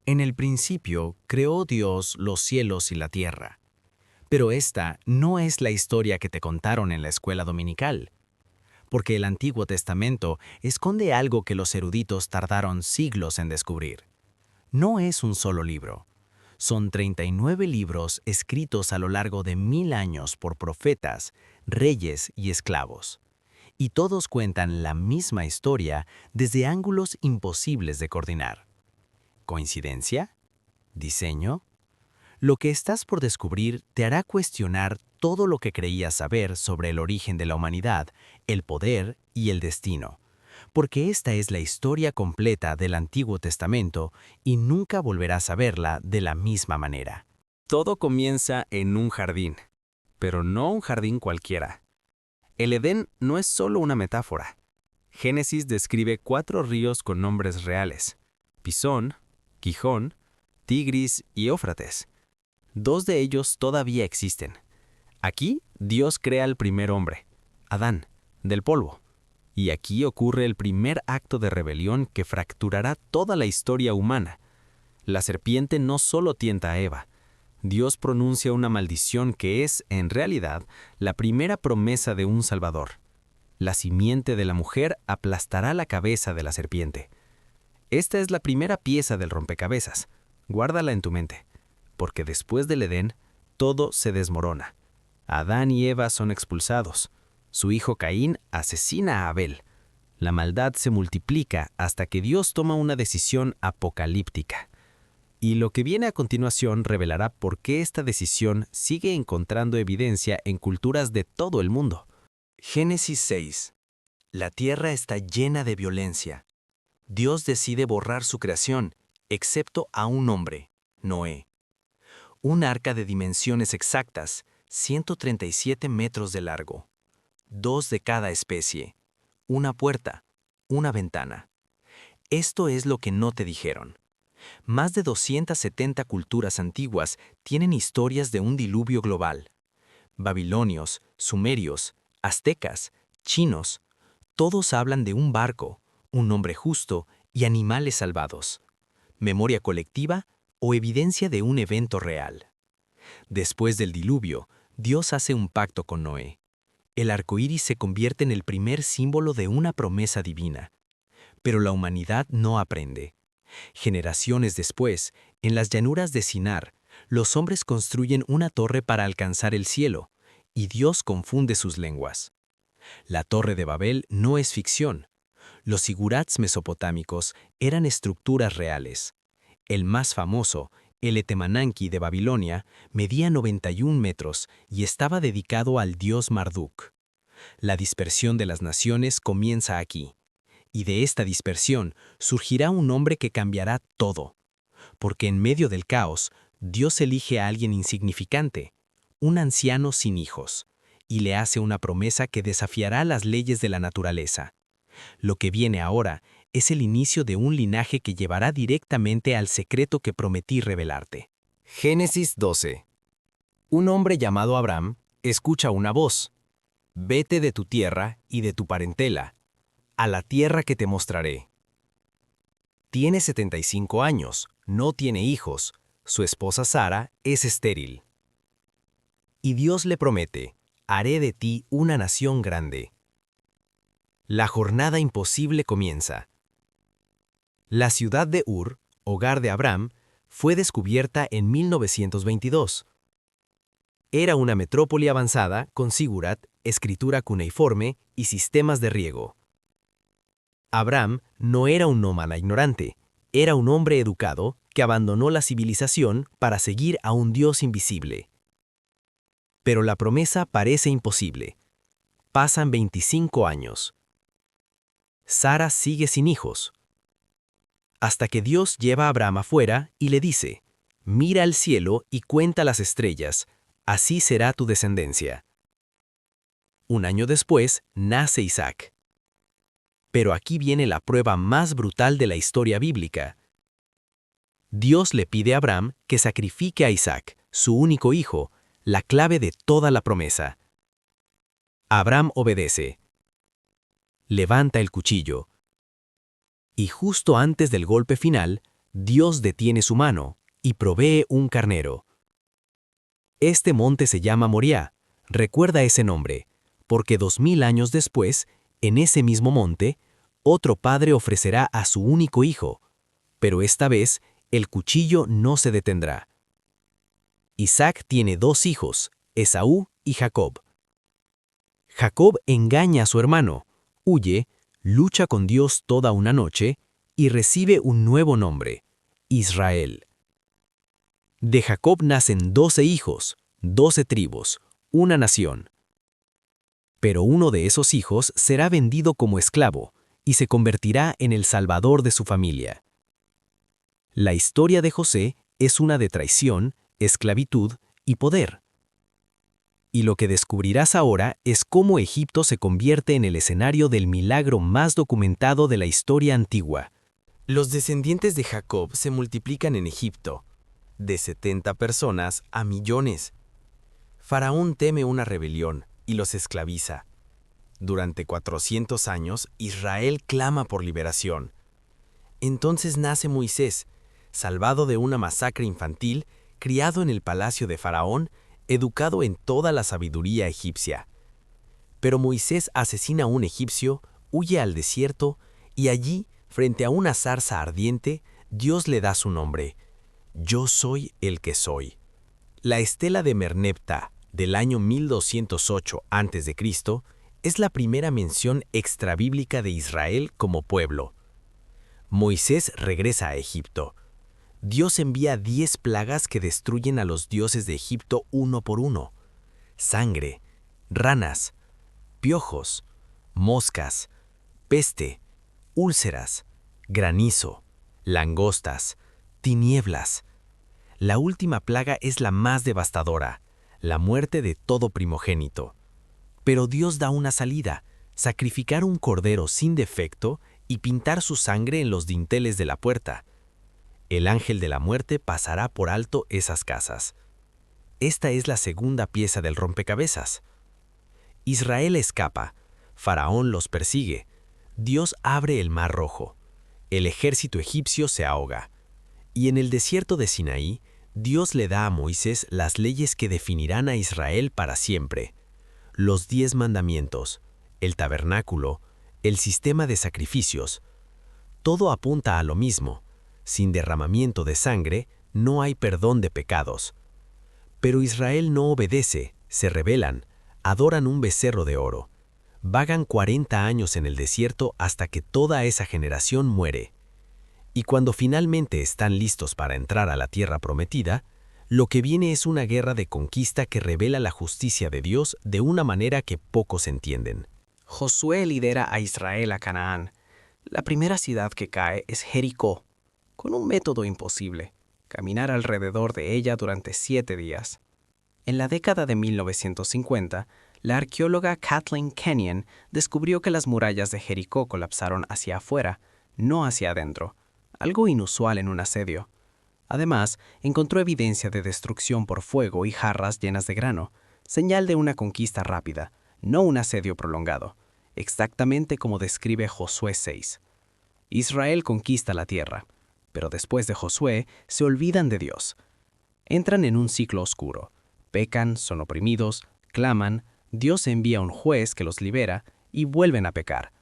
En el principio creó Dios los cielos y la tierra. Pero esta no es la historia que te contaron en la escuela dominical, porque el Antiguo Testamento esconde algo que los eruditos tardaron siglos en descubrir. No es un solo libro. Son 39 libros escritos a lo largo de 1000 años por profetas, reyes y esclavos. Y todos cuentan la misma historia desde ángulos imposibles de coordinar. ¿Coincidencia? ¿Diseño? Lo que estás por descubrir te hará cuestionar todo lo que creías saber sobre el origen de la humanidad, el poder y el destino, porque esta es la historia completa del Antiguo Testamento y nunca volverás a verla de la misma manera. Todo comienza en un jardín, pero no un jardín cualquiera. El Edén no es solo una metáfora. Génesis describe 4 ríos con nombres reales: Pisón, Gijón, Tigris y Éufrates. 2 de ellos todavía existen. Aquí Dios crea al primer hombre, Adán, del polvo. Y aquí ocurre el primer acto de rebelión que fracturará toda la historia humana. La serpiente no solo tienta a Eva. Dios pronuncia una maldición que es, en realidad, la primera promesa de un Salvador. La simiente de la mujer aplastará la cabeza de la serpiente. Esta es la primera pieza del rompecabezas. Guárdala en tu mente, porque después del Edén, todo se desmorona. Adán y Eva son expulsados. Su hijo Caín asesina a Abel. La maldad se multiplica hasta que Dios toma una decisión apocalíptica. Y lo que viene a continuación revelará por qué esta decisión sigue encontrando evidencia en culturas de todo el mundo. Génesis 6. La tierra está llena de violencia. Dios decide borrar su creación, excepto a un hombre, Noé. Un arca de dimensiones exactas, 137 metros de largo. 2 de cada especie. Una puerta, una ventana. Esto es lo que no te dijeron. Más de 270 culturas antiguas tienen historias de un diluvio global. Babilonios, sumerios, aztecas, chinos, todos hablan de un barco, un hombre justo y animales salvados. Memoria colectiva o evidencia de un evento real. Después del diluvio, Dios hace un pacto con Noé. El arco iris se convierte en el primer símbolo de una promesa divina. Pero la humanidad no aprende. Generaciones después, en las llanuras de Sinar, los hombres construyen una torre para alcanzar el cielo, y Dios confunde sus lenguas. La Torre de Babel no es ficción. Los zigurats mesopotámicos eran estructuras reales. El más famoso, el Etemananki de Babilonia, medía 91 metros y estaba dedicado al dios Marduk. La dispersión de las naciones comienza aquí. Y de esta dispersión surgirá un hombre que cambiará todo. Porque en medio del caos, Dios elige a alguien insignificante, un anciano sin hijos, y le hace una promesa que desafiará las leyes de la naturaleza. Lo que viene ahora es el inicio de un linaje que llevará directamente al secreto que prometí revelarte. Génesis 12. Un hombre llamado Abraham escucha una voz. Vete de tu tierra y de tu parentela, a la tierra que te mostraré. Tiene 75 años, no tiene hijos, su esposa Sara es estéril. Y Dios le promete, haré de ti una nación grande. La jornada imposible comienza. La ciudad de Ur, hogar de Abraham, fue descubierta en 1922. Era una metrópoli avanzada con zigurat, escritura cuneiforme y sistemas de riego. Abraham no era un nómada ignorante, era un hombre educado que abandonó la civilización para seguir a un Dios invisible. Pero la promesa parece imposible. Pasan 25 años. Sara sigue sin hijos. Hasta que Dios lleva a Abraham afuera y le dice, mira al cielo y cuenta las estrellas, así será tu descendencia. Un año después, nace Isaac. Pero aquí viene la prueba más brutal de la historia bíblica. Dios le pide a Abraham que sacrifique a Isaac, su único hijo, la clave de toda la promesa. Abraham obedece. Levanta el cuchillo. Y justo antes del golpe final, Dios detiene su mano y provee un carnero. Este monte se llama Moriah, recuerda ese nombre, porque 2000 años después, en ese mismo monte, otro padre ofrecerá a su único hijo, pero esta vez el cuchillo no se detendrá. Isaac tiene 2 hijos, Esaú y Jacob. Jacob engaña a su hermano, huye, lucha con Dios toda una noche y recibe un nuevo nombre, Israel. De Jacob nacen 12 hijos, 12 tribus, una nación. Pero uno de esos hijos será vendido como esclavo y se convertirá en el salvador de su familia. La historia de José es una de traición, esclavitud y poder. Y lo que descubrirás ahora es cómo Egipto se convierte en el escenario del milagro más documentado de la historia antigua. Los descendientes de Jacob se multiplican en Egipto, de 70 personas a millones. Faraón teme una rebelión y los esclaviza. Durante 400 años, Israel clama por liberación. Entonces nace Moisés, salvado de una masacre infantil, criado en el palacio de Faraón, educado en toda la sabiduría egipcia. Pero Moisés asesina a un egipcio, huye al desierto, y allí, frente a una zarza ardiente, Dios le da su nombre: Yo soy el que soy. La estela de Merneptah, del año 1208 a.C., es la primera mención extrabíblica de Israel como pueblo. Moisés regresa a Egipto. Dios envía 10 plagas que destruyen a los dioses de Egipto uno por uno: sangre, ranas, piojos, moscas, peste, úlceras, granizo, langostas, tinieblas. La última plaga es la más devastadora, la muerte de todo primogénito. Pero Dios da una salida: sacrificar un cordero sin defecto y pintar su sangre en los dinteles de la puerta. El ángel de la muerte pasará por alto esas casas. Esta es la segunda pieza del rompecabezas. Israel escapa, Faraón los persigue, Dios abre el mar rojo, el ejército egipcio se ahoga. Y en el desierto de Sinaí, Dios le da a Moisés las leyes que definirán a Israel para siempre: los 10 mandamientos, el tabernáculo, el sistema de sacrificios. Todo apunta a lo mismo: sin derramamiento de sangre no hay perdón de pecados. Pero Israel no obedece, se rebelan, adoran un becerro de oro. Vagan 40 años en el desierto hasta que toda esa generación muere. Y cuando finalmente están listos para entrar a la tierra prometida, lo que viene es una guerra de conquista que revela la justicia de Dios de una manera que pocos entienden. Josué lidera a Israel a Canaán. La primera ciudad que cae es Jericó, con un método imposible: caminar alrededor de ella durante 7 días. En la década de 1950, la arqueóloga Kathleen Kenyon descubrió que las murallas de Jericó colapsaron hacia afuera, no hacia adentro, algo inusual en un asedio. Además, encontró evidencia de destrucción por fuego y jarras llenas de grano, señal de una conquista rápida, no un asedio prolongado, exactamente como describe Josué 6. Israel conquista la tierra, pero después de Josué se olvidan de Dios. Entran en un ciclo oscuro, pecan, son oprimidos, claman, Dios envía un juez que los libera y vuelven a pecar.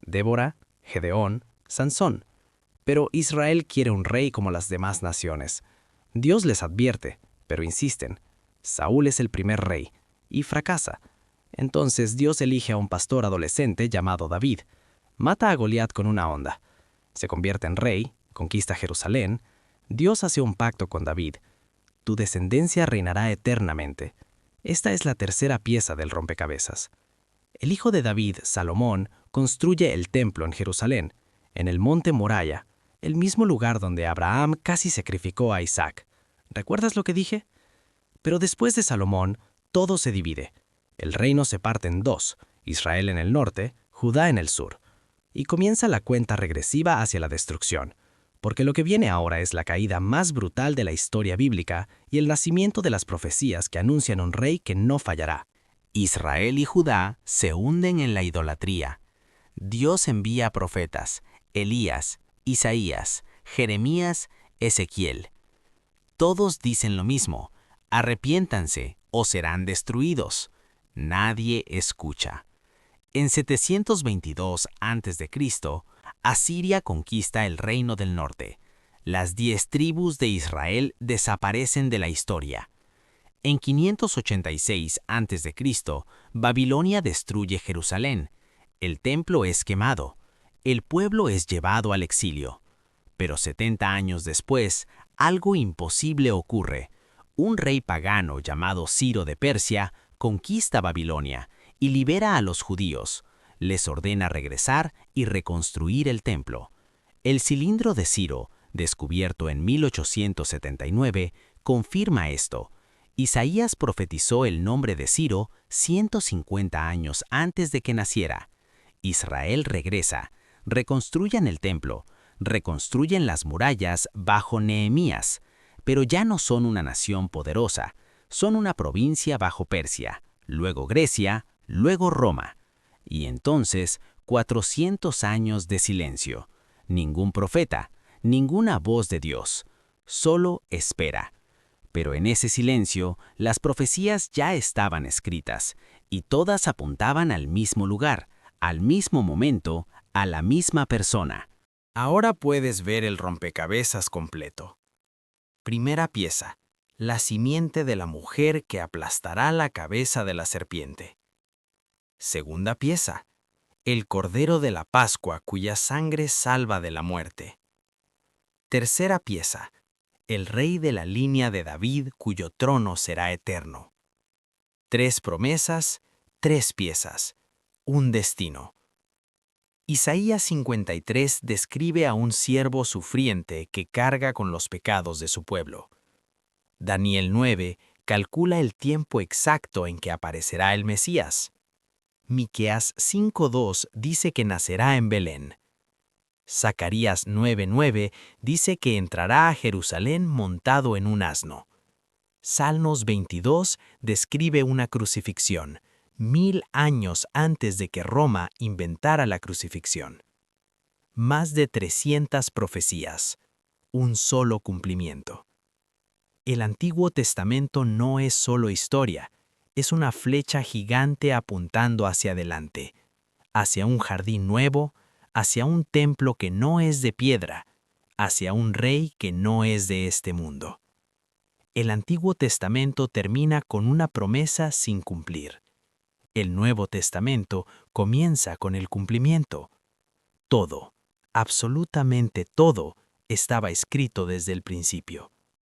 Débora, Gedeón, Sansón. Pero Israel quiere un rey como las demás naciones. Dios les advierte, pero insisten. Saúl es el primer rey, y fracasa. Entonces Dios elige a un pastor adolescente llamado David. Mata a Goliat con una honda. Se convierte en rey, conquista Jerusalén. Dios hace un pacto con David: tu descendencia reinará eternamente. Esta es la tercera pieza del rompecabezas. El hijo de David, Salomón, construye el templo en Jerusalén, en el monte Moriah, el mismo lugar donde Abraham casi sacrificó a Isaac. ¿Recuerdas lo que dije? Pero después de Salomón, todo se divide. El reino se parte en 2, Israel en el norte, Judá en el sur. Y comienza la cuenta regresiva hacia la destrucción, porque lo que viene ahora es la caída más brutal de la historia bíblica y el nacimiento de las profecías que anuncian un rey que no fallará. Israel y Judá se hunden en la idolatría. Dios envía profetas: Elías, Isaías, Jeremías, Ezequiel. Todos dicen lo mismo: arrepiéntanse o serán destruidos. Nadie escucha. En 722 a.C., Asiria conquista el reino del norte. Las 10 tribus de Israel desaparecen de la historia. En 586 a.C., Babilonia destruye Jerusalén. El templo es quemado. El pueblo es llevado al exilio. Pero 70 años después, algo imposible ocurre. Un rey pagano llamado Ciro de Persia conquista Babilonia y libera a los judíos. Les ordena regresar y reconstruir el templo. El cilindro de Ciro, descubierto en 1879, confirma esto. Isaías profetizó el nombre de Ciro 150 años antes de que naciera. Israel regresa, reconstruyen el templo, reconstruyen las murallas bajo Nehemías, pero ya no son una nación poderosa, son una provincia bajo Persia, luego Grecia, luego Roma. Y entonces, 400 años de silencio. Ningún profeta, ninguna voz de Dios, solo espera. Pero en ese silencio, las profecías ya estaban escritas, y todas apuntaban al mismo lugar, al mismo momento, a la misma persona. Ahora puedes ver el rompecabezas completo. Primera pieza: la simiente de la mujer que aplastará la cabeza de la serpiente. Segunda pieza: el Cordero de la Pascua cuya sangre salva de la muerte. Tercera pieza: el Rey de la línea de David cuyo trono será eterno. 3 promesas, 3 piezas, un destino. Isaías 53 describe a un siervo sufriente que carga con los pecados de su pueblo. Daniel 9 calcula el tiempo exacto en que aparecerá el Mesías. Miqueas 5:2 dice que nacerá en Belén. Zacarías 9:9 dice que entrará a Jerusalén montado en un asno. Salmos 22 describe una crucifixión, 1000 años antes de que Roma inventara la crucifixión. Más de 300 profecías, un solo cumplimiento. El Antiguo Testamento no es solo historia, es una flecha gigante apuntando hacia adelante, hacia un jardín nuevo, hacia un templo que no es de piedra, hacia un rey que no es de este mundo. El Antiguo Testamento termina con una promesa sin cumplir. El Nuevo Testamento comienza con el cumplimiento. Todo, absolutamente todo, estaba escrito desde el principio.